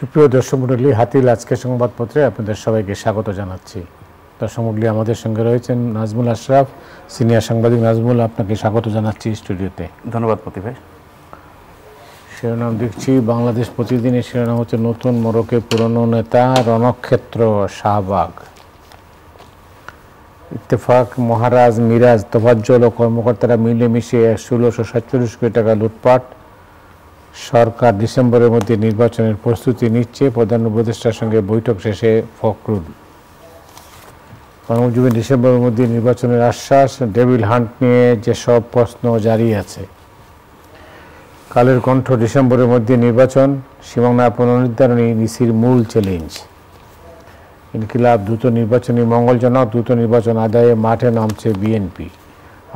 সুপ্রিয় দর্শক মণ্ডলী, হাতিল আজকের সংবাদপত্রে আপনাদের সবাইকে স্বাগত জানাচ্ছি। দর্শক মণ্ডলী, আমাদের সঙ্গে রয়েছেন নাজমুল আশরাফ, সিনিয়র সাংবাদিক। নাজমুল, আপনাকে স্বাগত জানাচ্ছি স্টুডিওতে। ধন্যবাদ প্রতি ভাই। শিরোনাম দেখছি, বাংলাদেশ প্রতিদিনের শিরোনাম হচ্ছে নতুন মোড়কে পুরনো নেতা রণক্ষেত্র শাহবাগ। ইত্তেফাক, মহারাজ, মিরাজ, তোফাজ্জল ও কর্মকর্তারা মিলেমিশে ১৬৪৭ কোটি টাকা লুটপাট। সরকার ডিসেম্বরের মধ্যে নির্বাচনের প্রস্তুতি নিচ্ছে, প্রধান উপদেষ্টার সঙ্গে বৈঠক শেষে ফখরুল। কর্মজীবী ডিসেম্বরের মধ্যে নির্বাচনের আশ্বাস। ডেভিল হান্ট নিয়ে যেসব প্রশ্ন জারি আছে। কালের কণ্ঠ, ডিসেম্বরের মধ্যে নির্বাচন, সীমানা পুনর্নির্ধারণী ইসির মূল চ্যালেঞ্জ। ইনকিলাব, দ্রুত নির্বাচনী মঙ্গলজনক, দ্রুত নির্বাচন আদায়ে মাঠে নামছে বিএনপি।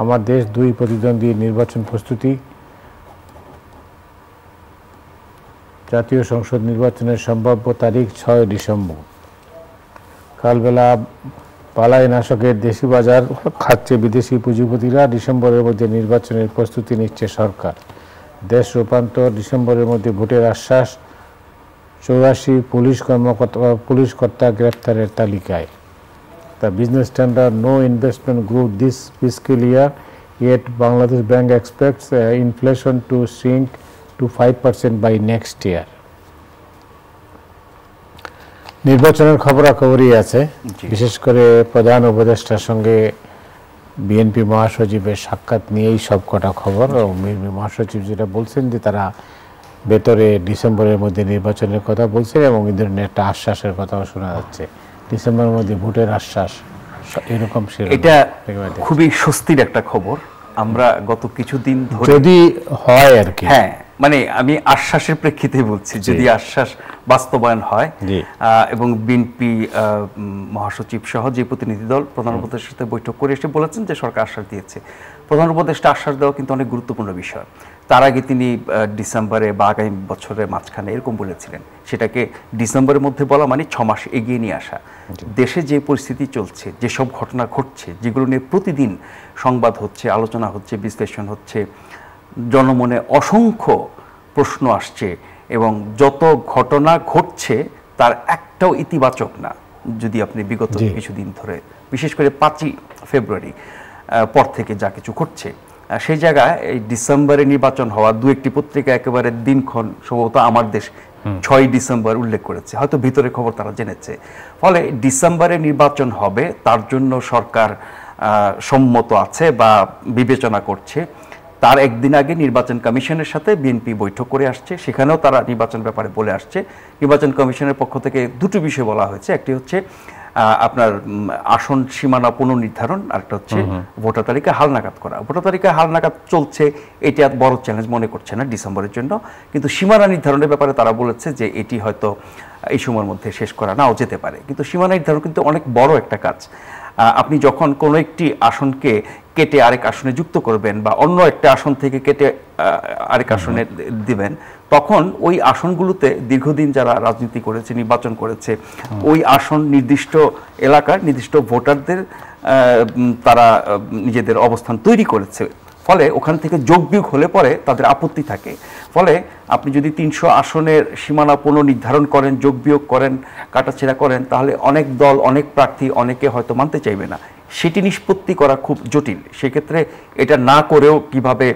আমার দেশ, দুই প্রতিদ্বন্দ্বী নির্বাচন প্রস্তুতি। জাতীয় সংসদ নির্বাচনের সম্ভাব্য তারিখ ৬ ডিসেম্বর। কালবেলা, পালাই নাশকের দেশি বাজার খাচ্ছে বিদেশি পুঁজিপতিরা, ডিসেম্বরের মধ্যে নির্বাচনের প্রস্তুতি নিচ্ছে সরকার। দেশ রূপান্তর, ডিসেম্বরের মধ্যে ভোটের আশ্বাস। ৮৪ পুলিশ কর্তা গ্রেপ্তারের তালিকায়। The Business Standard, no investment growth this fiscal year, yet Bangladesh Bank expects inflation to shrink to 5% by next year. নির্বাচনের খবরাখবরই আছে, বিশেষ করে প্রধান উপদেষ্টার সঙ্গে বিএনপি মহাসচিবের সাক্ষাৎ নিয়েই সব কটা খবর। মহাসচিব যেটা বলছেন যে তারা ভেতরে ডিসেম্বরের মধ্যে নির্বাচনের কথা বলছেন এবং এই ধরনের একটা আশ্বাসের কথাও শোনা যাচ্ছে, ডিসেম্বরের মধ্যে ভোটের আশ্বাস, এরকম। এটা খুবই স্বস্তির একটা খবর। আমরা গত কিছুদিন ধরে, যদি হয় আর কি, হ্যাঁ মানে আমি আশ্বাসের প্রেক্ষিতে বলছি, যদি আশ্বাস বাস্তবায়ন হয় এবং বিএনপি মহাসচিব সহ যে প্রতিনিধি দল প্রধান উপদেষ্টার সাথে বৈঠক করে এসে বলেছেন যে সরকার আশ্বাস দিয়েছে। প্রধান উপদেষ্টা আশ্বাস দেওয়া কিন্তু অনেক গুরুত্বপূর্ণ বিষয়। তার আগে তিনি ডিসেম্বরে বা আগামী বছরের মাঝখানে এরকম বলেছিলেন। সেটাকে ডিসেম্বরের মধ্যে বলা মানে ৬ মাস এগিয়ে নিয়ে আসা। দেশে যে পরিস্থিতি চলছে, যেসব ঘটনা ঘটছে, যেগুলো নিয়ে প্রতিদিন সংবাদ হচ্ছে, আলোচনা হচ্ছে, বিশ্লেষণ হচ্ছে, জনমনে অসংখ্য প্রশ্ন আসছে এবং যত ঘটনা ঘটছে তার একটাও ইতিবাচক না। যদি আপনি বিগত কিছুদিন ধরে, বিশেষ করে ৫ই ফেব্রুয়ারি পর থেকে যা কিছু ঘটছে, সেই জায়গায় এই ডিসেম্বরে নির্বাচন হওয়া, দু একটি পত্রিকা একেবারে দিনক্ষণ, সম্ভবত আমার দেশ ৬ ডিসেম্বর উল্লেখ করেছে, হয়তো ভিতরে খবর তারা জেনেছে। ফলে ডিসেম্বরে নির্বাচন হবে, তার জন্য সরকার সম্মত আছে বা বিবেচনা করছে। তার একদিন আগে নির্বাচন কমিশনের সাথে বিএনপি বৈঠক করে আসছে, সেখানেও তারা নির্বাচন ব্যাপারে বলে আসছে। নির্বাচন কমিশনের পক্ষ থেকে দুটো বিষয় বলা হয়েছে, একটি হচ্ছে আপনার আসন সীমানা পুনর্নির্ধারণ, আরেকটা হচ্ছে ভোটার তালিকা হালনাগাদ করা। ভোটার তালিকা হালনাগাদ চলছে, এটি আর বড় চ্যালেঞ্জ মনে করছে না ডিসেম্বরের জন্য, কিন্তু সীমানা নির্ধারণের ব্যাপারে তারা বলেছে যে এটি হয়তো এই সময়ের মধ্যে শেষ করা নাও যেতে পারে। কিন্তু সীমানা নির্ধারণ কিন্তু অনেক বড় একটা কাজ। আপনি যখন কোনো একটি আসনকে কেটে আরেক আসনে যুক্ত করবেন বা অন্য একটা আসন থেকে কেটে আরেক আসনে দিবেন, তখন ওই আসনগুলোতে দীর্ঘদিন যারা রাজনীতি করেছে, নির্বাচন করেছে, ওই আসন নির্দিষ্ট এলাকার নির্দিষ্ট ভোটারদের তারা নিজেদের অবস্থান তৈরি করেছে। ফলে ওখান থেকে যোগ বিয়োগ হলে পরে তাদের আপত্তি থাকে। ফলে আপনি যদি ৩০০ আসনের সীমানা পুনর্নির্ধারণ করেন, যোগ বিয়োগ করেন, কাটাছেঁড়া করেন, তাহলে অনেক দল, অনেক প্রার্থী, অনেকে হয়তো মানতে চাইবে না। সেটি নিষ্পত্তি করা খুব জটিল। সেক্ষেত্রে এটা না করেও কিভাবে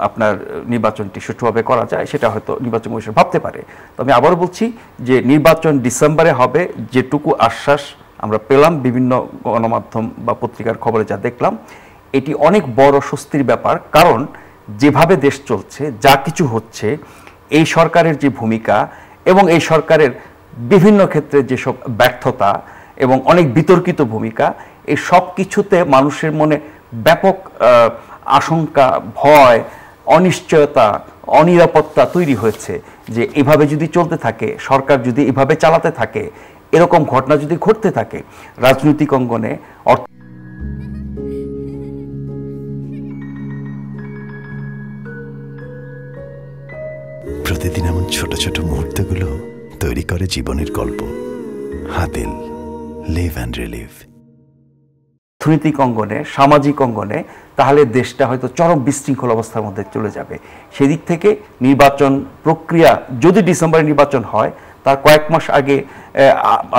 আপনার নির্বাচনটি সুষ্ঠুভাবে করা যায় সেটা হয়তো নির্বাচন কমিশন ভাবতে পারে। তো আমি আবারও বলছি যে নির্বাচন ডিসেম্বরে হবে, যেটুকু আশ্বাস আমরা পেলাম বিভিন্ন গণমাধ্যম বা পত্রিকার খবরে যা দেখলাম, এটি অনেক বড় স্বস্তির ব্যাপার। কারণ যেভাবে দেশ চলছে, যা কিছু হচ্ছে, এই সরকারের যে ভূমিকা এবং এই সরকারের বিভিন্ন ক্ষেত্রে যেসব ব্যর্থতা এবং অনেক বিতর্কিত ভূমিকা, এই সব কিছুতে মানুষের মনে ব্যাপক আশঙ্কা, ভয়, অনিশ্চয়তা, অনিরাপত্তা তৈরি হয়েছে যে এভাবে যদি চলতে থাকে, সরকার যদি এভাবে চালাতে থাকে, এরকম ঘটনা যদি ঘটতে থাকে রাজনৈতিক অঙ্গনে, প্রতিদিন এমন ছোট ছোট মুহূর্তগুলো তৈরি করে জীবনের গল্প। Hatil, live and relive. অর্থনৈতিক অঙ্গনে, সামাজিক অঙ্গনে, তাহলে দেশটা হয়তো চরম বিশৃঙ্খল অবস্থার মধ্যে চলে যাবে। সেদিক থেকে নির্বাচন প্রক্রিয়া, যদি ডিসেম্বরে নির্বাচন হয়, তার কয়েক মাস আগে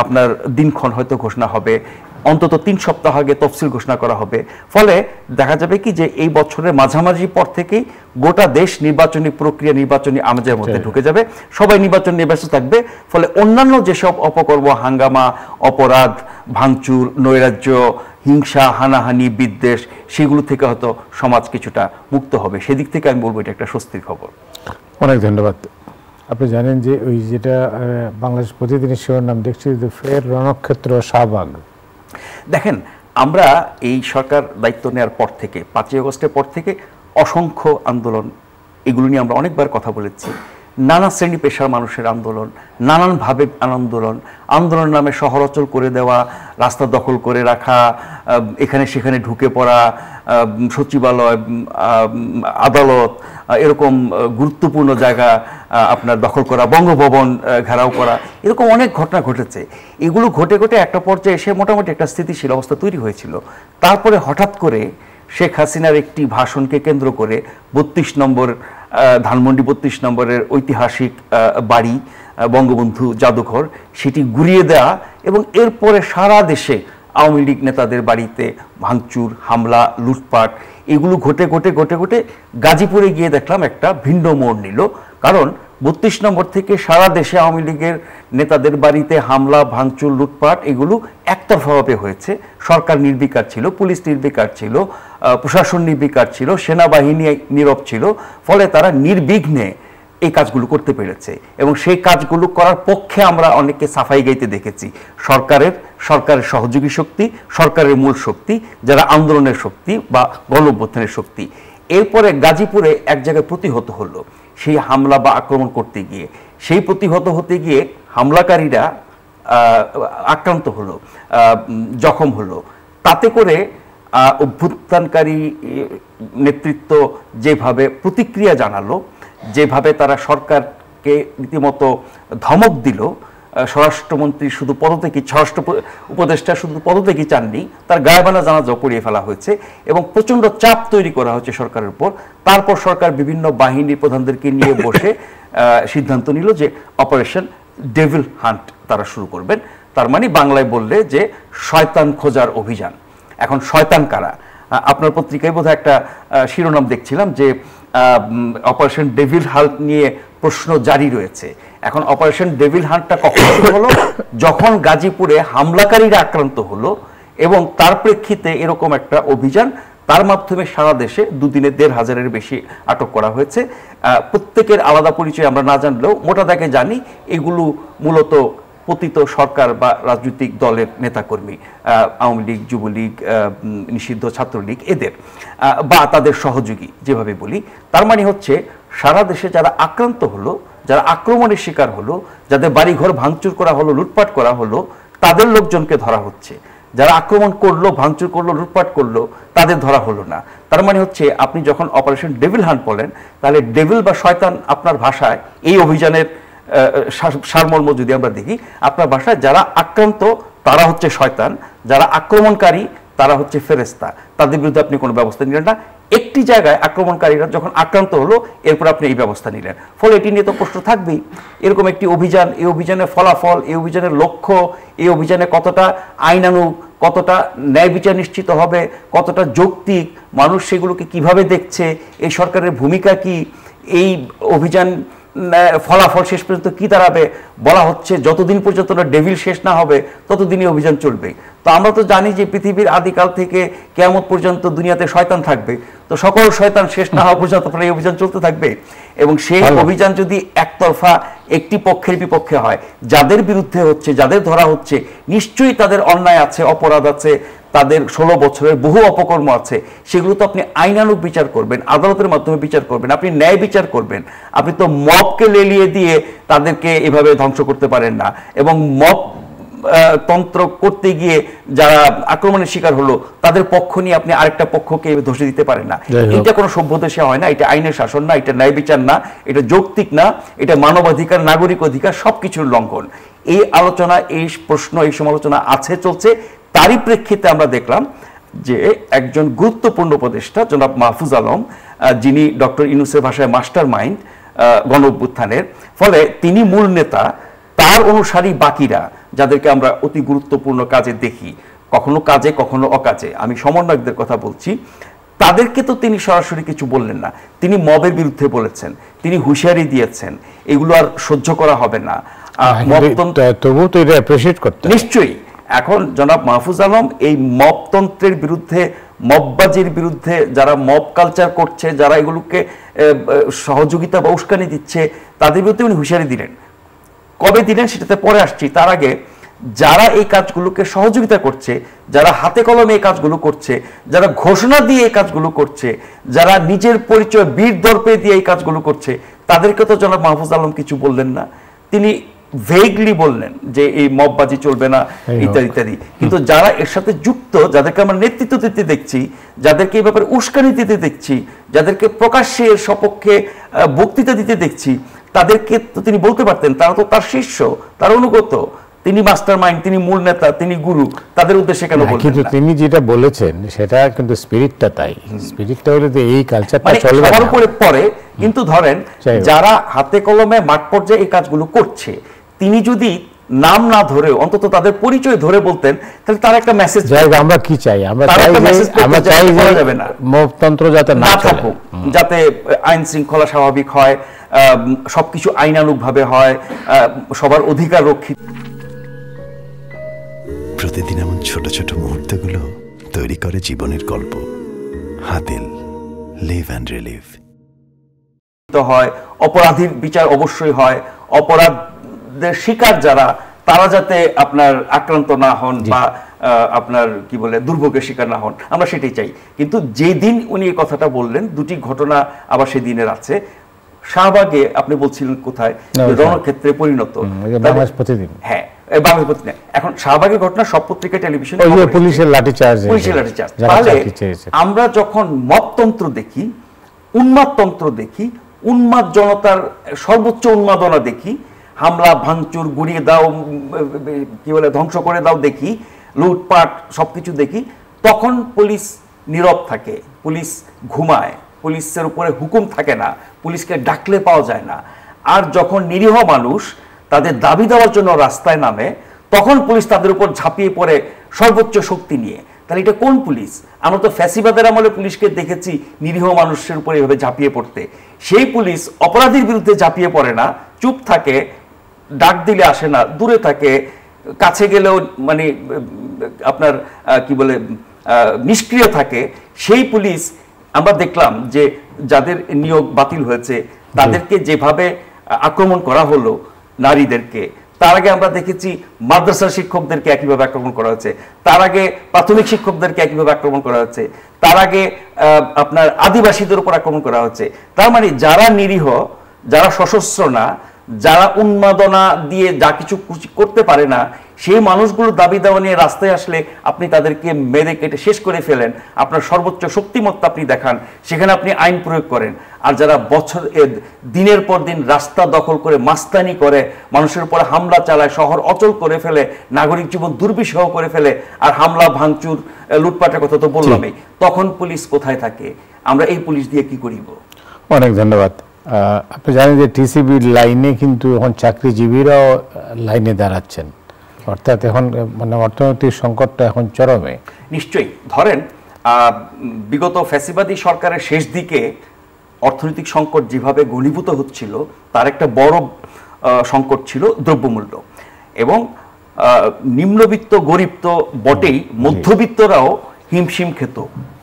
আপনার দিনক্ষণ হয়তো ঘোষণা হবে, অন্তত 3 সপ্তাহ আগে তফসিল ঘোষণা করা হবে। ফলে দেখা যাবে কি যে এই বছরের মাঝামাঝি পর থেকেই গোটা দেশ নির্বাচনী প্রক্রিয়া, নির্বাচনী আমেজের মধ্যে ঢুকে যাবে, সবাই নির্বাচন নিয়ে ব্যস্ত থাকবে। ফলে অন্যান্য যেসব অপকর্ম, হাঙ্গামা, অপরাধ, ভাঙচুর, নৈরাজ্য, হিংসা, হানাহানি, বিদ্বেষ, সেগুলো থেকে হয়তো সমাজ কিছুটা মুক্ত হবে। সেদিক থেকে আমি বলবো এটা একটা স্বস্তির খবর। অনেক ধন্যবাদ। আপনি জানেন যে ওই যেটা বাংলাদেশ প্রতিদিনের শিরোনাম দেখছি, ফের রণক্ষেত্র শাহবাগ। দেখেন, আমরা এই সরকার দায়িত্ব নেওয়ার পর থেকে 5ই আগস্টের পর থেকে অসংখ্য আন্দোলন, এগুলো নিয়ে আমরা অনেকবার কথা বলেছি। নানা শ্রেণী পেশার মানুষের আন্দোলন, নানানভাবে আন্দোলনের নামে শহর অচল করে দেওয়া, রাস্তা দখল করে রাখা, এখানে সেখানে ঢুকে পড়া, সচিবালয়, আদালত, এরকম গুরুত্বপূর্ণ জায়গা আপনার দখল করা, বঙ্গভবন ঘেরাও করা, এরকম অনেক ঘটনা ঘটেছে। এগুলো ঘটে ঘটে একটা পর্যায়ে এসে মোটামুটি একটা স্থিতিশীল অবস্থা তৈরি হয়েছিল। তারপরে হঠাৎ করে শেখ হাসিনার একটি ভাষণকে কেন্দ্র করে 32 নম্বর ধানমন্ডি 32 নম্বরের ঐতিহাসিক বাড়ি বঙ্গবন্ধু জাদুঘর, সেটি গুড়িয়ে দেওয়া এবং এরপরে সারা দেশে আওয়ামী লীগ নেতাদের বাড়িতে ভাঙচুর, হামলা, লুটপাট, এগুলো ঘটে ঘটে ঘটে ঘটে গাজীপুরে গিয়ে দেখলাম একটা ভিন্ন মোড় নিল। কারণ 32 নম্বর থেকে সারা দেশে আওয়ামী লীগের নেতাদের বাড়িতে হামলা, ভাঙচুর, লুটপাট, এগুলো একতরফাভাবে হয়েছে। সরকার নির্বিকার ছিল, পুলিশ নির্বিকার ছিল, প্রশাসন নির্বিকার ছিল, সেনাবাহিনী নীরব ছিল। ফলে তারা নির্বিঘ্নে এই কাজগুলো করতে পেরেছে এবং সেই কাজগুলো করার পক্ষে আমরা অনেককে সাফাই গাইতে দেখেছি। সরকারের সহযোগী শক্তি, সরকারের মূল শক্তি, যারা আন্দোলনের শক্তি বা গণ-অভ্যুত্থানের শক্তি। এরপরে গাজীপুরে এক জায়গায় প্রতিহত হলো সেই হামলা বা আক্রমণ করতে গিয়ে। সেই প্রতিহত হতে গিয়ে হামলাকারীরা আক্রান্ত হলো, জখম হলো। তাতে করে অভ্যুত্থানকারী নেতৃত্ব যেভাবে প্রতিক্রিয়া জানালো, যেভাবে তারা সরকারকে রীতিমতো ধমক দিল, স্বরাষ্ট্রমন্ত্রী শুধু পদত্যাগী, স্বরাষ্ট্র উপদেষ্টা শুধু পদত্যাগী চাননি, তার গায়েবানা জানাজাও পড়িয়ে ফেলা হয়েছে এবং প্রচণ্ড চাপ তৈরি করা হচ্ছে সরকারের উপর। তারপর সরকার বিভিন্ন বাহিনী প্রধানদেরকে নিয়ে বসে সিদ্ধান্ত নিল যে অপারেশন ডেভিল হান্ট তারা শুরু করবেন। তার মানে বাংলায় বললে যে শয়তান খোঁজার অভিযান। এখন শয়তান কারা? আপনার পত্রিকায় বোধহয় একটা শিরোনাম দেখছিলাম যে অপারেশন ডেভিল হান্ট নিয়ে প্রশ্ন জারি রয়েছে। এখন অপারেশন ডেভিল হান্টটা কখন শুরু হলো? যখন গাজীপুরে হামলাকারীরা আক্রান্ত হলো এবং তার প্রেক্ষিতে এরকম একটা অভিযান, তার মাধ্যমে সারা দেশে দুদিনে 1,500-এর বেশি আটক করা হয়েছে। প্রত্যেকের আলাদা পরিচয় আমরা না জানলেও মোটা দাগে জানি এগুলো মূলত পতিত সরকার বা রাজনৈতিক দলের নেতাকর্মী, আওয়ামী লীগ, যুবলীগ, নিষিদ্ধ ছাত্রলীগ, এদের বা তাদের সহযোগী যেভাবে বলি। তার মানে হচ্ছে সারা দেশে যারা আক্রান্ত হলো, যারা আক্রমণের শিকার হলো, যাদের বাড়িঘর ভাঙচুর করা হলো, লুটপাট করা হলো, তাদের লোকজনকে ধরা হচ্ছে। যারা আক্রমণ করলো, ভাঙচুর করলো, লুটপাট করলো, তাদের ধরা হলো না। তার মানে হচ্ছে আপনি যখন অপারেশন ডেভিল হান্ট বলেন, তাহলে ডেভিল বা শয়তান আপনার ভাষায় এই অভিযানের সারমর্ম যদি আমরা দেখি, আপনার ভাষায় যারা আক্রান্ত তারা হচ্ছে শয়তান, যারা আক্রমণকারী তারা হচ্ছে ফেরেশতা। তাদের বিরুদ্ধে আপনি কোনো ব্যবস্থা নিলেন না। একটি জায়গায় আক্রমণকারীরা যখন আক্রান্ত হলো, এরপর আপনি এই ব্যবস্থা নিলেন। ফলে এটি নিয়ে তো প্রশ্ন থাকবেই। এরকম একটি অভিযান, এই অভিযানের ফলাফল, এই অভিযানের লক্ষ্য, এই অভিযানে কতটা আইনানুগ, কতটা ন্যায় বিচার নিশ্চিত হবে, কতটা যৌক্তিক, মানুষ সেগুলোকে কিভাবে দেখছে, এই সরকারের ভূমিকা কি, এই অভিযান ফলাফল শেষ পর্যন্ত কি দাঁড়াবে, বলা হচ্ছে যতদিন পর্যন্ত না ডেভিল শেষ না হবে ততদিনই অভিযান চলবে। তো আমরা তো জানি যে পৃথিবীর আদিকাল থেকে কিয়ামত পর্যন্ত দুনিয়াতে শয়তান থাকবে। তো সকল শয়তান শেষ না হওয়া পর্যন্ত এই অভিযান চলতে থাকবে এবং সেই অভিযান যদি একতরফা একটি পক্ষের বিপক্ষে হয়, যাদের বিরুদ্ধে হচ্ছে, যাদের ধরা হচ্ছে, নিশ্চয়ই তাদের অন্যায় আছে, অপরাধ আছে, তাদের 16 বছরের বহু অপকর্ম আছে। সেগুলো তো আপনি আইনানুগ বিচার করবেন, আদালতের মাধ্যমে বিচার করবেন, আপনি ন্যায় বিচার করবেন। আপনি তো মবকে লেলিয়ে দিয়ে তাদেরকে এভাবে ধ্বংস করতে পারেন না এবং মব তন্ত্র করতে গিয়ে যারা আক্রমণের শিকার হলো তাদের পক্ষ নিয়ে আপনি আরেকটা পক্ষকে ধসে দিতে পারেন না। এটা কোনো সভ্য দেশে হয় না, এটা আইনের শাসন না, এটা ন্যায় বিচার না, এটা যৌক্তিক না, এটা মানবাধিকার, নাগরিক অধিকার সবকিছুর লঙ্ঘন। এই আলোচনা, এই প্রশ্ন, এই সমালোচনা আছে, চলছে। তারই প্রেক্ষিতে আমরা দেখলাম যে একজন গুরুত্বপূর্ণ উপদেষ্টা জনাব মাহফুজ আলম, যিনি ডক্টর ইউনূসের ভাষায় মাস্টার মাইন্ড গণ অভ্যুত্থানের, ফলে তিনি মূল নেতা, তার অনুসারী বাকিরা যাদেরকে আমরা অতি গুরুত্বপূর্ণ কাজে দেখি, কখনো কাজে কখনো অকাজে, আমি সমন্বয়কদের কথা বলছি, তাদেরকে তো তিনি সরাসরি কিছু বললেন না। তিনি মবের বিরুদ্ধে বলেছেন, তিনি হুঁশিয়ারি দিয়েছেন এগুলো আর সহ্য করা হবে না। তবুও তো এটা অ্যাপ্রিশিয়েট করতে নিশ্চয়ই এখন জনাব মাহফুজ আলম এই মবতন্ত্রের বিরুদ্ধে, মববাজির বিরুদ্ধে, যারা মব কালচার করছে, যারা এগুলোকে সহযোগিতা বা উস্কানি দিচ্ছে, তাদের বিরুদ্ধে উনি হুঁশিয়ারি দিলেন। কবে দিলেন সেটাতে পরে আসছি। তার আগে যারা এই কাজগুলোকে সহযোগিতা করছে, যারা হাতে কলমে এই কাজগুলো করছে, যারা ঘোষণা দিয়ে এই কাজগুলো করছে, যারা নিজের পরিচয় বীর দর্পে দিয়ে এই কাজগুলো করছে, তাদেরকে তো জনাব মাহফুজ আলম কিছু বললেন না। তিনি ভেগলি বললেন যে এই মববাজি চলবে না ইত্যাদি ইত্যাদি, কিন্তু যারা এর সাথে যুক্ত, যাদেরকে আমরা নেতৃত্ব দিতে দেখছি, যাদেরকে এই ব্যাপারে উস্কানি দিতে দেখছি, যাদেরকে প্রকাশ্যে এর সপক্ষে বক্তৃতা দিতে দেখছি, তাদেরকে তো তিনি বলতে পারতেন, তারা তো তার শিষ্য, তার অনুগত, তিনি মাস্টার মাইন্ড, তিনি মূল নেতা, তিনি গুরু, তাদের উদ্দেশ্যে কেন বলছেন? কিন্তু তিনি যেটা বলেছেন সেটা কিন্তু স্পিরিটটা তাই, স্পিরিটটা হলো যে এই কালচারটা চলবে সবার উপরে পরে। কিন্তু ধরেন যারা হাতে কলমে মাঠ পর্যায়ে এই কাজগুলো করছে, তিনি যদি নাম না ধরে অন্তত তাদের পরিচয় ধরে বলতেন, তাহলে তার একটা মেসেজ। আমরা কি চাই? আমরা চাই যে মবতন্ত্র যাতে না থাকুক, যাতে আইন শৃঙ্খলা স্বাভাবিক হয়, সবকিছু আইনানুগ ভাবে হয়, সবার অধিকার রক্ষিত। প্রতিদিন এমন ছোট ছোট মুহূর্তগুলো তৈরি করে জীবনের গল্প। হাদিল, লিভ অ্যান্ড রিলিভ। হয় অপরাধীর বিচার অবশ্যই হয়, অপরাধের শিকার যারা, তারা যাতে আপনার আক্রান্ত না হন বা আপনার কি বলে দুর্ভোগের শিকার না হন, আমরা সেটাই চাই। কিন্তু যেদিন উনি এই কথাটা বললেন, দুটি ঘটনা আবার সেদিনের আছে। শাহবাগে আপনি বলছিলেন কোথায় রণক্ষেত্রে পরিণত, হ্যাঁ বাংলাদেশ প্রতিদিন। এখন শাহবাগের ঘটনা সব পত্রিকা, টেলিভিশন, পুলিশের লাঠিচার্জ। তাহলে আমরা যখন মবতন্ত্র দেখি, উন্মাদতন্ত্র দেখি, উন্মাদ জনতার সর্বোচ্চ উন্মাদনা দেখি, হামলা ভাঙচুর, গুড়িয়ে দাও, কি বলে ধ্বংস করে দাও দেখি, লুটপাট সবকিছু দেখি, তখন পুলিশ নীরব থাকে, পুলিশ ঘুমায়, পুলিশের উপরে হুকুম থাকে না, পুলিশকে ডাকলে পাওয়া যায় না। আর যখন নিরীহ মানুষ তাদের দাবি দেওয়ার জন্য রাস্তায় নামে, তখন পুলিশ তাদের উপর ঝাঁপিয়ে পড়ে সর্বোচ্চ শক্তি নিয়ে। তাহলে এটা কোন পুলিশ? আমরা তো ফ্যাসিবাদের আমলে পুলিশকে দেখেছি নিরীহ মানুষের উপর এভাবে ঝাঁপিয়ে পড়তে। সেই পুলিশ অপরাধীর বিরুদ্ধে ঝাঁপিয়ে পড়ে না, চুপ থাকে, ডাক দিলে আসে না, দূরে থাকে, কাছে গেলেও মানে আপনার কি বলে নিষ্ক্রিয় থাকে। সেই পুলিশ আমরা দেখলাম যে যাদের নিয়োগ বাতিল হয়েছে, তাদেরকে যেভাবে আক্রমণ করা হলো, নারীদেরকে, তার আগে আমরা দেখেছি মাদ্রাসার শিক্ষকদেরকে একইভাবে আক্রমণ করা হয়েছে, তার আগে প্রাথমিক শিক্ষকদেরকে একইভাবে আক্রমণ করা হয়েছে, তার আগে আপনার আদিবাসীদের উপর আক্রমণ করা হচ্ছে। তার মানে যারা নিরীহ, যারা সশস্ত্র না, যারা উন্মাদনা দিয়ে যা কিছু করতে পারে না, সেই মানুষগুলো দাবি দেওয়া নিয়ে রাস্তায় আসলে আপনি তাদেরকে মেরে কেটে শেষ করে ফেলেন, আপনার সর্বোচ্চ শক্তিমত্তা আপনি দেখান, সেখানে আপনি আইন প্রয়োগ করেন। আর যারা দিনের পর দিন রাস্তা দখল করে মাস্তানি করে, মানুষের উপরে হামলা চালায়, শহর অচল করে ফেলে, নাগরিক জীবন দুর্বিষহ করে ফেলে, আর হামলা ভাঙচুর লুটপাটের কথা তো বললামই, তখন পুলিশ কোথায় থাকে? আমরা এই পুলিশ দিয়ে কি করিব? অনেক ধন্যবাদ। আপনি জানেন যে টিসিবির লাইনে কিন্তু এখন চাকরিজীবীরাও লাইনে দাঁড়াচ্ছেন, অর্থাৎ এখন মানে অর্থনৈতিক সংকটটা এখন চরমে। নিশ্চয়ই ধরেন বিগত ফ্যাসিবাদী সরকারের শেষ দিকে অর্থনৈতিক সংকট যেভাবে ঘনীভূত হচ্ছিল, তার একটা বড় সংকট ছিল দ্রব্যমূল্য। এবং নিম্নবিত্ত গরিব তো বটেই, মধ্যবিত্তরাও হিমশিম খেত।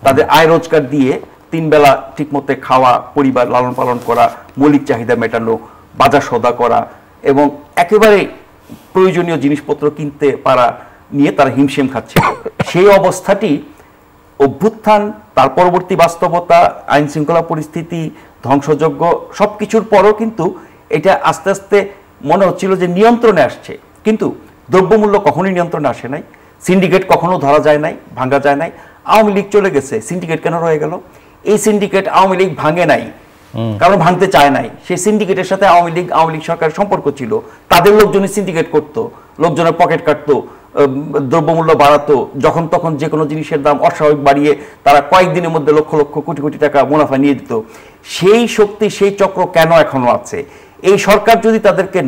তাদের আয় রোজগার দিয়ে 3 বেলা ঠিকমতো খাওয়া, পরিবার লালন পালন করা, মৌলিক চাহিদা মেটানো, বাজার সওদা করা এবং একেবারে প্রয়োজনীয় জিনিসপত্র কিনতে পারা নিয়ে তারা হিমশিম খাচ্ছিল। সেই অবস্থাটি অভ্যুত্থান, তার পরবর্তী বাস্তবতা, আইন শৃঙ্খলা পরিস্থিতি, ধ্বংসযজ্ঞ সবকিছুর পরও কিন্তু এটা আস্তে আস্তে মনে হচ্ছিল যে নিয়ন্ত্রণে আসছে। কিন্তু দ্রব্যমূল্য কখনোই নিয়ন্ত্রণে আসে নাই, সিন্ডিকেট কখনো ধরা যায় নাই, ভাঙা যায় নাই। আওয়ামী লীগ চলে গেছে, সিন্ডিকেট কেন রয়ে গেল? এই সিন্ডিকেট আওয়ামী লীগ ভাঙে নাই, কারণ ভাঙতে চায় নাই। সেই সিন্ডিকেটের সাথে আওয়ামী লীগ সরকারের সম্পর্ক ছিল, তাদের লোকজনই সিন্ডিকেট করতো, লোকজনের পকেট কাটতো, দ্রব্যমূল্য বাড়াতো, যখন তখন যে কোনো জিনিসের দাম অস্বাভাবিক বাড়িয়ে তারা কয়েকদিনের মধ্যে লক্ষ লক্ষ কোটি কোটি টাকা মুনাফা নিয়ে দিত, সেই শক্তি সেই চক্র কেন এখনো আছে? এই সরকার যদি তাদেরকে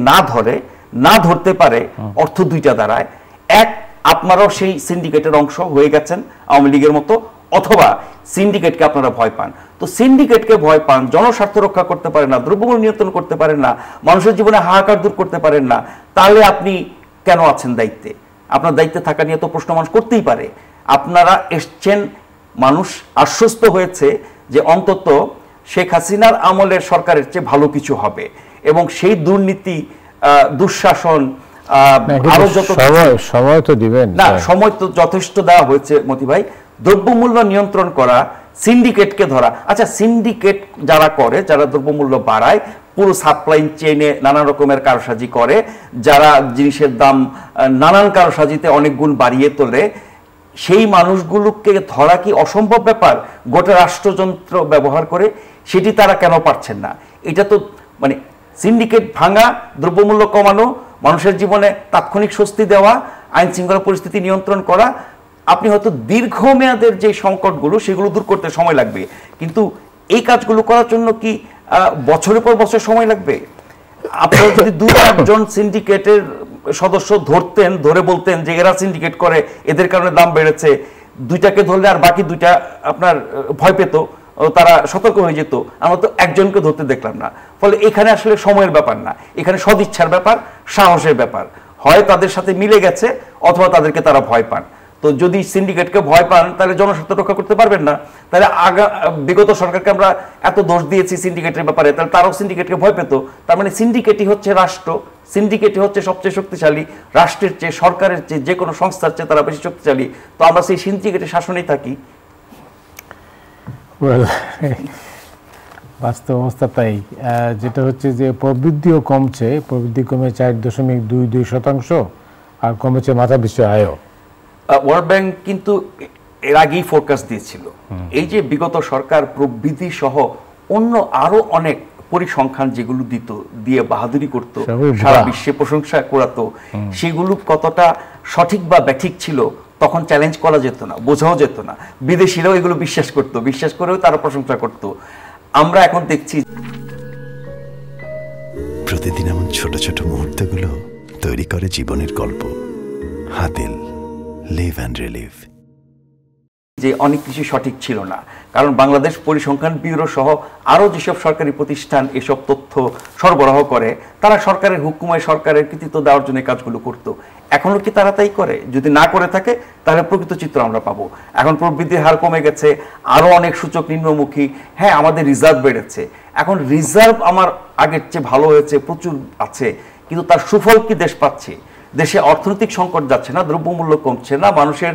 না ধরতে পারে, অর্থ দুইটা দাঁড়ায়, এক, আপনারাও সেই সিন্ডিকেটের অংশ হয়ে গেছেন আওয়ামী লীগের মতো, অথবা সিন্ডিকেটকে আপনারা ভয় পান। তো সিন্ডিকেটকে ভয় পান, জনস্বার্থ রক্ষা করতে পারেন না, দ্রব্যমূল্য নিয়ন্ত্রণ করতে পারেন না, মানুষের জীবনে হাহাকার দূর করতে পারেন না, তাহলে আপনি কেন আছেন দায়িত্বে? আপনার দায়িত্বে থাকা নিয়ে তো প্রশ্ন মানুষ করতেই পারে। আপনারা এসছেন, মানুষ আশ্বস্ত হয়েছে যে অন্তত শেখ হাসিনার আমলের সরকারের চেয়ে ভালো কিছু হবে, এবং সেই দুর্নীতি, দুঃশাসন, আরো যত সময় তো দিবেন না, সময় তো যথেষ্ট দেওয়া হয়েছে মতি ভাই। দ্রব্যমূল্য নিয়ন্ত্রণ করা, সিন্ডিকেটকে ধরা, আচ্ছা সিন্ডিকেট যারা করে, যারা দ্রব্যমূল্য বাড়ায়, পুরো সাপ্লাই চেইনে নানা রকমের কারসাজি করে, যারা জিনিসের দাম নানান কারসাজিতে অনেক গুণ বাড়িয়ে তোলে, সেই মানুষগুলোকে ধরা কি অসম্ভব ব্যাপার? গোটা রাষ্ট্রযন্ত্র ব্যবহার করে সেটি তারা কেন পারছেন না? এটা তো মানে সিন্ডিকেট ভাঙা, দ্রব্যমূল্য কমানো, মানুষের জীবনে তাৎক্ষণিক স্বস্তি দেওয়া, আইন শৃঙ্খলা পরিস্থিতি নিয়ন্ত্রণ করা, আপনি হয়তো দীর্ঘমেয়াদের যে সংকটগুলো সেগুলো দূর করতে সময় লাগবে, কিন্তু এই কাজগুলো করার জন্য কি বছরের পর বছর সময় লাগবে? আপনারা যদি 2-4 জন সিন্ডিকেটের সদস্য ধরে বলতেন যে এরা সিন্ডিকেট করে, এদের কারণে দাম বেড়েছে, দুইটাকে ধরলে আর বাকি দুইটা আপনার ভয় পেত, তারা সতর্ক হয়ে যেত, আমরা তো একজনকে ধরতে দেখলাম না। ফলে এখানে আসলে সময়ের ব্যাপার না, এখানে সদিচ্ছার ব্যাপার, সাহসের ব্যাপার। হয় তাদের সাথে মিলে গেছে, অথবা তাদেরকে তারা ভয় পান। তো যদি সিন্ডিকেটকে ভয় পান, তাহলে জনস্বার্থ রক্ষা করতে পারবেন না। তাহলে বিগত সরকারকে আমরা এত দোষ দিয়েছি সিন্ডিকেটের ব্যাপারে, তাহলে তারাও সিন্ডিকেটকে ভয় পেত। তার মানে সিন্ডিকেটই হচ্ছে রাষ্ট্র, সিন্ডিকেটই হচ্ছে সবচেয়ে শক্তিশালী, রাষ্ট্রের চেয়ে, সরকারের চেয়ে, যে কোনো সংস্থার চেয়ে তারা বেশি শক্তিশালী। তো আমরা সেই সিন্ডিকেটের শাসনেই থাকি। বাস্তব অবস্থা তাই, যেটা হচ্ছে যে প্রবৃদ্ধিও কমছে, প্রবৃদ্ধি কমে 4.22%, আর কমেছে মাথা পিছু আয়ও। ওয়ার্ল্ড ব্যাংক কিন্তু এর আগেই ফোরকাস্ট দিয়েছিল, এই যে বিগত সরকার প্রবৃদ্ধি সহ অন্য আরো অনেক পরিসংখ্যান যেগুলো দিয়ে বাহাদুরি করতো, সারা বিশ্বে প্রশংসা করাতো, সেগুলো কতটা সঠিক বা ব্যাঠিক ছিল তখন চ্যালেঞ্জ করা যেত না, বোঝাও যেত না। বিদেশিরাও এগুলো বিশ্বাস করতো, বিশ্বাস করেও তারা প্রশংসা করতো। আমরা এখন দেখছি প্রতিদিন এমন ছোট ছোট মুহূর্তগুলো তৈরি করে জীবনের গল্প। Hatil, live and relive. যে অনেক কিছু সঠিক ছিল না, কারণ বাংলাদেশ পরিসংখ্যান ব্যুরো সহ আরো যেসব সরকারি প্রতিষ্ঠান এসব তথ্য সরবরাহ করে, তারা সরকারের হুকুমে, সরকারের কৃতিত্ব দেওয়ার জন্য কাজগুলো করতো। এখনো কি তারা তাই করে? যদি না করে থাকে তাহলে প্রকৃত চিত্র আমরা পাবো। এখন প্রবৃদ্ধির হার কমে গেছে, আরো অনেক সূচক নিম্নমুখী। হ্যাঁ, আমাদের রিজার্ভ বেড়েছে, এখন রিজার্ভ আমার আগের চেয়ে ভালো হয়েছে, প্রচুর আছে, কিন্তু তার সুফল কি দেশ পাচ্ছে? দেশে অর্থনৈতিক সংকট যাচ্ছে না, দ্রব্যমূল্য কমছে না, মানুষের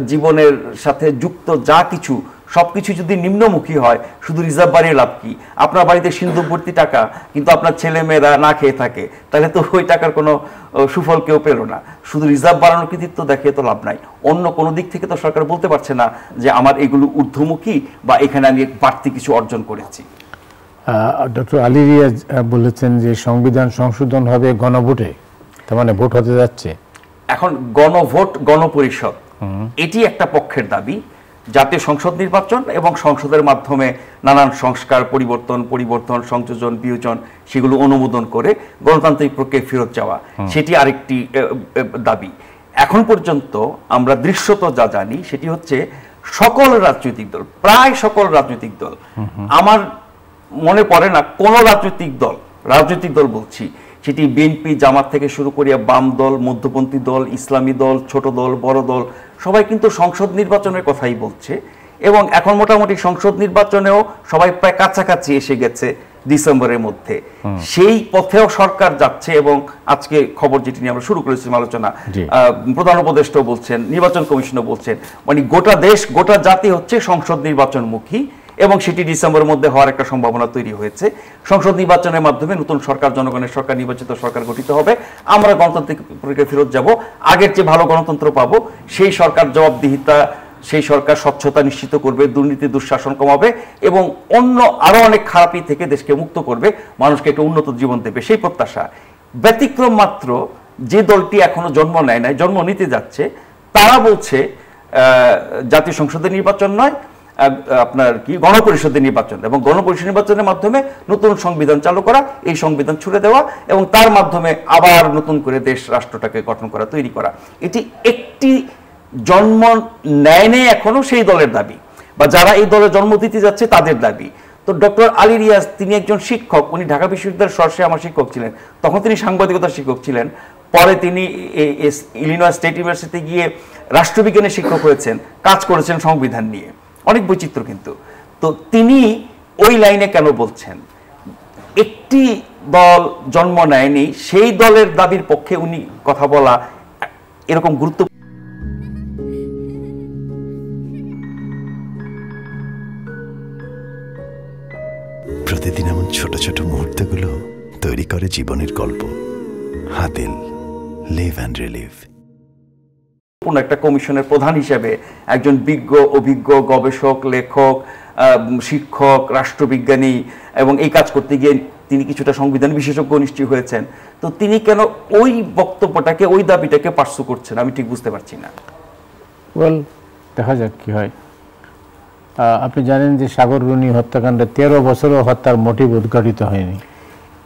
জীবনের সাথে যুক্ত যা কিছু সবকিছু যদি নিম্নমুখী হয়, শুধু রিজার্ভ বাড়িয়ে লাভ কি? আপনার বাড়িতে সিন্দুক ভর্তি টাকা, কিন্তু আপনার ছেলে মেয়েরা না খেয়ে থাকে, তাহলে তো ওই টাকার কোনো সুফল কেউ পেল না। শুধু রিজার্ভ বাড়ানোর কৃতিত্ব দেখিয়ে তো লাভ নাই। অন্য কোনো দিক থেকে তো সরকার বলতে পারছে না যে আমার এগুলো ঊর্ধ্বমুখী বা এখানে আমি বাড়তি কিছু অর্জন করেছি। ডক্টর আলী রিয়াজ বলেছেন যে সংবিধান সংশোধন হবে গণভোটে, তার মানে ভোট হতে যাচ্ছে এখন। গণভোট, গণপরিষদ, এটি একটা পক্ষের দাবি। জাতীয় সংসদ নির্বাচন এবং সংসদের মাধ্যমে নানান সংস্কার, পরিবর্তন, সংযোজন, বিয়োজন, সেগুলো অনুমোদন করে গণতান্ত্রিক প্রক্রিয়ায় ফেরত যাওয়া, সেটি আরেকটি দাবি। এখন পর্যন্ত আমরা দৃশ্যত যা জানি সেটি হচ্ছে সকল রাজনৈতিক দল, প্রায় সকল রাজনৈতিক দল, আমার মনে পড়ে না কোন রাজনৈতিক দল বলছি, সেটি বিএনপি, জামাত থেকে শুরু করিয়া বাম দল, মধ্যপন্থী দল, ইসলামী দল, ছোট দল, বড় দল, সবাই কিন্তু সংসদ নির্বাচনের কথাই বলছে। এবং এখন মোটামুটি সংসদ নির্বাচনেও সবাই প্রায় কাছাকাছি এসে গেছে ডিসেম্বরের মধ্যে। সেই পথেও সরকার যাচ্ছে। এবং আজকে খবর যেটি নিয়ে আমরা শুরু করেছিলাম আলোচনা, প্রধান উপদেষ্টাও বলছেন, নির্বাচন কমিশনও বলছেন, মানে গোটা দেশ, গোটা জাতি হচ্ছে সংসদ নির্বাচনমুখী, এবং সেটি ডিসেম্বরের মধ্যে হওয়ার একটা সম্ভাবনা তৈরি হয়েছে। সংসদ নির্বাচনের মাধ্যমে নতুন সরকার, জনগণের সরকার, নির্বাচিত সরকার গঠিত হবে। আমরা গণতান্ত্রিক প্রক্রিয়ায় ফেরত যাব, আগের চেয়ে ভালো গণতন্ত্র পাবো। সেই সরকার জবাবদিহিতা, সেই সরকার স্বচ্ছতা নিশ্চিত করবে, দুর্নীতি, দুঃশাসন কমাবে, এবং অন্য আরো অনেক খারাপি থেকে দেশকে মুক্ত করবে, মানুষকে একটা উন্নত জীবন দেবে, সেই প্রত্যাশা। ব্যতিক্রম মাত্র যে দলটি এখনো জন্ম নেয় নাই, জন্ম নিতে যাচ্ছে, তারা বলছে জাতীয় সংসদের নির্বাচন নয়, আপনার কি গণপরিষদের নির্বাচন, এবং গণপরিষদ নির্বাচনের মাধ্যমে নতুন সংবিধান চালু করা, এই সংবিধান ছুড়ে দেওয়া এবং তার মাধ্যমে আবার নতুন করে দেশ রাষ্ট্রটাকে গঠন করা, তৈরি করা। এটি একটি জন্ম নেয় নেই এখনো সেই দলের দাবি, বা যারা এই দলে জন্ম দিতে যাচ্ছে তাদের দাবি। তো ডক্টর আলী রিয়াজ তিনি একজন শিক্ষক, উনি ঢাকা বিশ্ববিদ্যালয়ের সর্ষে আমার শিক্ষক ছিলেন, তখন তিনি সাংবাদিকতার শিক্ষক ছিলেন, পরে তিনি ইলিনয় স্টেট ইউনিভার্সিটিতে গিয়ে রাষ্ট্রবিজ্ঞানের শিক্ষক হয়েছেন, কাজ করেছেন সংবিধান নিয়ে, অনেক বৈচিত্র্য কিন্তু। তো তিনি ওই লাইনে কেন বলছেন একটি দল জন্ম নেয়নি, সেই দলের দাবির পক্ষে উনি কথা বলা এরকম গুরুত্ব। প্রতিদিন এমন ছোট ছোট মুহূর্তগুলো তৈরি করে জীবনের গল্প। Hatil, live and relive. কোন একটা কমিশনের প্রধান হিসেবে একজন বিজ্ঞ, অভিজ্ঞ গবেষক, লেখক, শিক্ষক, রাষ্ট্রবিজ্ঞানী, এবং এই কাজ করতে গিয়ে তিনি কিছুটা সংবিধান বিশেষজ্ঞ নিশ্চয় হয়েছেন। তো তিনি কেন ওই বক্তব্যটাকে, ওই দাবিটাকে পার্সু করছেন আমি ঠিক বুঝতে পারছি না। ওয়েল, দেখা যাক কি হয়। আপনি জানেন যে সাগর রুনি হত্যাকাণ্ডে 13 বছরও হত্যার মোটিভ উদ্ঘাটিত হয়নি।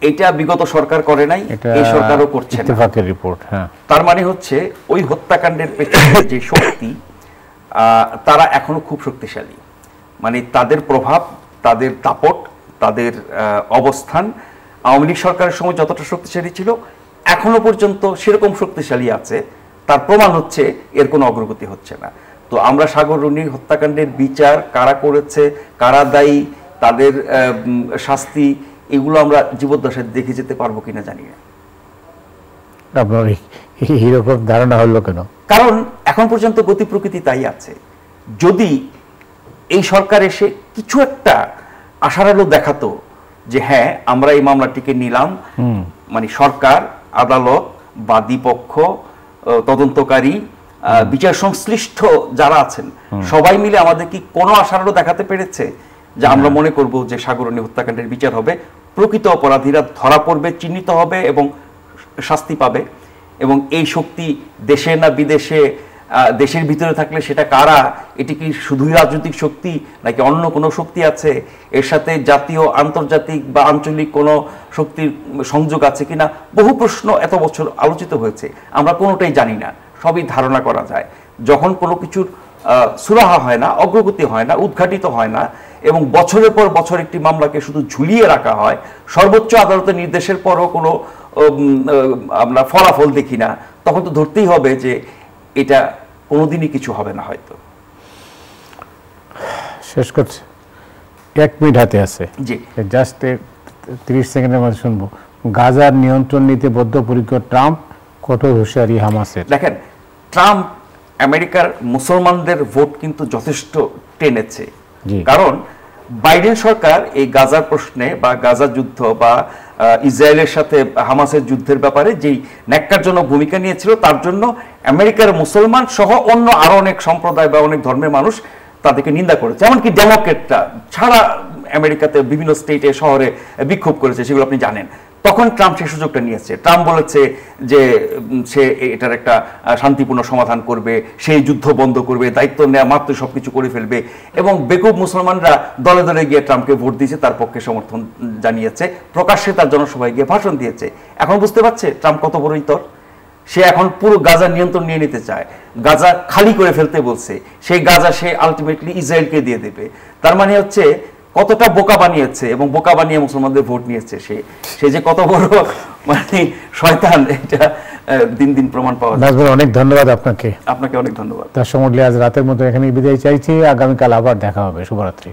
এটা বিগত সরকার করে নাই, এই সরকারও করছে না। ইত্তেফাকের রিপোর্ট। হ্যাঁ, তার মানে হচ্ছে ওই হত্যাকাণ্ডের পেছনে যে শক্তি, তারা এখনো খুব শক্তিশালী। মানে তাদের প্রভাব, তাদের দাপট, তাদের অবস্থান আওয়ামী লীগ সরকারের সময় যতটা শক্তিশালী ছিল এখনো পর্যন্ত সেরকম শক্তিশালী আছে। তার প্রমাণ হচ্ছে এর কোনো অগ্রগতি হচ্ছে না। তো আমরা সাগর রুনি হত্যাকাণ্ডের বিচার, কারা করেছে, কারা দায়ী, তাদের শাস্তি, এগুলো আমরা জীবদ্দশায় দেখে যেতে পারবো কিনা জানি না। আপনার এরকম ধারণা হলো কেন? কারণ এখন পর্যন্ত গতি প্রকৃতি তাই আছে। যদি এই সরকার এসে কিছু একটা আশার আলো দেখাতো যে হ্যাঁ আমরা এই মামলাটিকে নিলাম, মানে সরকার, আদালত, বাদীপক্ষ, তদন্তকারী, বিচার সংশ্লিষ্ট যারা আছেন সবাই মিলে আমাদের কি কোনো আশার আলো দেখাতে পেরেছে যে আমরা মনে করব যে সাগররুনি হত্যাকাণ্ডের বিচার হবে, প্রকৃত অপরাধীরা ধরা পড়বে, চিহ্নিত হবে এবং শাস্তি পাবে? এবং এই শক্তি দেশে না বিদেশে, দেশের ভিতরে থাকলে সেটা কারা? এটি কি শুধুই রাজনৈতিক শক্তি নাকি অন্য কোনো শক্তি আছে? এর সাথে জাতীয়, আন্তর্জাতিক বা আঞ্চলিক কোনো শক্তির সংযোগ আছে কিনা? বহু প্রশ্ন এত বছর আলোচিত হয়েছে, আমরা কোনোটাই জানি না, সবই ধারণা করা যায়। যখন কোনো কিছুর সুরাহা হয় না, অগ্রগতি হয় না, উদ্ঘাটিত হয় না, এবং বছরের পর বছর একটি মামলাকে শুধু ঝুলিয়ে রাখা হয়, সর্বোচ্চ আদালতের নির্দেশের পরও কোনো আমরা ফলাফল দেখি না, তখন তো ধরতেই হবে যে এটা কোনোদিনই কিছু হবে না। হয়তো শেষ করছে, 1 মিনিট হাতে আছে, জি জাস্ট 30 সেকেন্ডের মধ্যে শুনবো। গাজার নিয়ন্ত্রণ নিতে বদ্ধপরিকর ট্রাম্প, কঠোর হুঁশিয়ারি হামাসের। দেখেন, ট্রাম্প আমেরিকার মুসলমানদের ভোট কিন্তু যথেষ্ট টেনেছে, কারণ বাইডেন সরকার এই গাজার প্রশ্নে বা গাজা যুদ্ধ বা ইসরায়েলের সাথে হামাসের যুদ্ধের ব্যাপারে যেই ন্যাক্কারজনক ভূমিকা নিয়েছিল, তার জন্য আমেরিকার মুসলমান সহ অন্য আরো অনেক সম্প্রদায় বা অনেক ধর্মের মানুষ তাদেরকে নিন্দা করেছে। এমনকি ডেমোক্রেটরা ছাড়া আমেরিকাতে বিভিন্ন স্টেটে, শহরে বিক্ষোভ করেছে, সেগুলো আপনি জানেন। তখন ট্রাম্প সেই সুযোগটা নিয়েছে। ট্রাম্প বলেছে যে সে এটার একটা শান্তিপূর্ণ সমাধান করবে, সেই যুদ্ধ বন্ধ করবে, দায়িত্ব নেওয়া মাত্র সবকিছু করে ফেলবে, এবং বেকুব মুসলমানরা দলে দলে গিয়ে ট্রাম্পকে ভোট দিয়েছে, তার পক্ষে সমর্থন জানিয়েছে, প্রকাশ্যে তার জনসভায় গিয়ে ভাষণ দিয়েছে। এখন বুঝতে পারছে ট্রাম্প কত বড় ইতর। সে এখন পুরো গাজা নিয়ন্ত্রণ নিয়ে নিতে চায়, গাজা খালি করে ফেলতে বলছে, সেই গাজা সে আলটিমেটলি ইসরায়েলকে দিয়ে দেবে। তার মানে হচ্ছে কতটা বোকা বানিয়েছে, এবং বোকা বানিয়ে মুসলমানদের ভোট নিয়েছে সে যে কত বড় মানে শয়তান, এটা দিন দিন প্রমাণ পাওয়া যায়। অনেক ধন্যবাদ আপনাকে। আপনাকে অনেক ধন্যবাদ। দর্শক মণ্ডলী, আজ রাতের মতো এখানে বিদায় চাইছি, আগামীকাল আবার দেখা হবে। শুভরাত্রি।